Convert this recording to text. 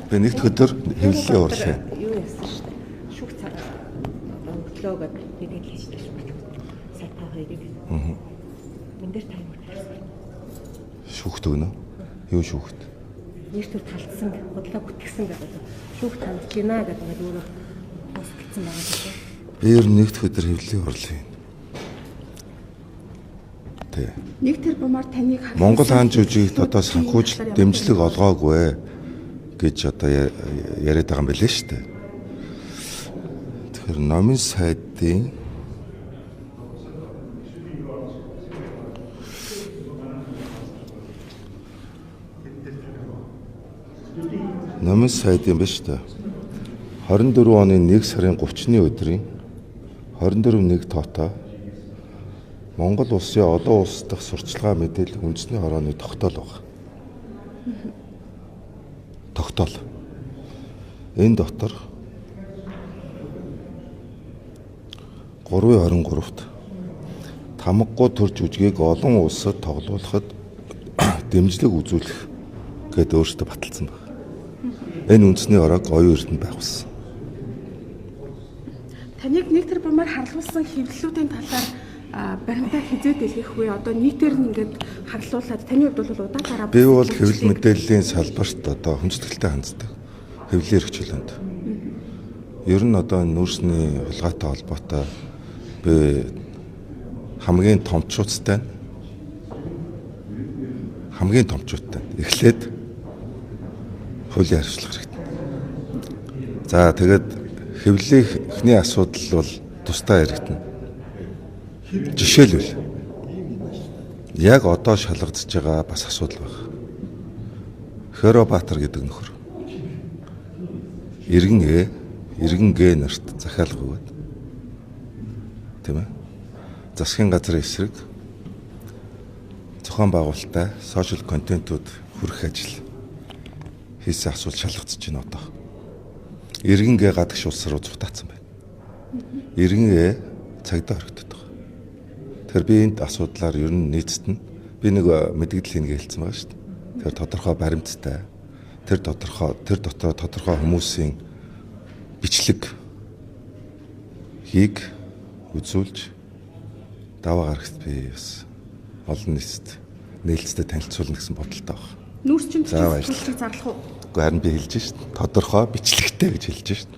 Би нэгд өдөр хэвлэлийн урлаа. Юу яасан шүү дээ. Шүүх цагаа өглөөгөө нэгэл хийжтэй шүү. Сайтаа хоёрыг. Энд дээр таймер тавьсан. Шүүхт өгнө. Юу шүүхт? Нэр төр талдсан, бодлоо бүтгэсэн гэдэг. Шүүх талж гинэ гэдэг нь өөрөө постгдсан байгаа гэдэг. Би ер нь нэгд өдөр хэвлэлийн урлаа. Тэ. Нэг тэр бумаар таныг Монгол хаан жүжигт одоо санхүүжилт дэмжлэг олгоогүй гэж одоо яриад байгаа юм билээ шүү дээ. Тэгэхээр номын сайдын юм ба шүү дээ. 24 оны 1 сарын 30-ны өдрийн 24-1 тоотой Монгол улсын олон улс дахь сурталчилгаа мэдээлэл үндэсний хорооны тогтоол байна. Тогтоол. Энэ дотор 3.23-т тамгагүй төр жүжигийг олон улсад тоглуулахад дэмжлэг үзүүлэх гэдээ өөртөө баталсан байна. Энэ үндэсний хорог оюун эрдэнэ байх болсон. Таныг нэг тэр бумаар харлуулсан хэвлэлүүдийн талаар баримтаа хизээд илгэх үе одоо нийтээр нь ингээд харлуулад таны хувьд бол удаанаараа би бол хэвлэл мэдээллийн салбарт одоо хүндэтгэлтэй ханддаг. Хэвлэлийн эрхчлөнд. Ер нь одоо нүүрсний хулгайтай холбоотой би хамгийн томчуудтай эхлээд хуулийн харьцуулах хэрэгтэй. За тэгээд хэвлэлийн эхний асуудал бол тусдаа яригдана. Жишээлбэл яг одоо шалгагдж байгаа бас асуудал байна. Хөрөбаатар гэдэг нөхөр иргэн Г нарт захиалга өгөөд тийм ээ. Засгийн газрын эсрэг зохион байгуулалттай сошиал контентууд хүргэх ажил хийсэн асуулт шалгагдж байна одоо. Иргэн Г гадагш улс руу зутаацсан байна. Иргэн Г цагдаа орхигдод байгаа. Тэгэхээр би энд асуудлаар ер нь нийцтэн би нэг мэдээлэл хийнэ хэлсэн байгаа шүү дээ. Тэр тодорхой баримттай тэр дотор тодорхой хүмүүсийн бичлэг хийг үзүүлж даваа гаргахт би бас олон нийтэд нээлттэй танилцуулна гэсэн бодолтой байна. нүүрс чинь төлөвлөлтийг зарлах уу? Гэхдээ харин би хэлж шít. Тодорхой бичлэгтэй гэж хэлж шít.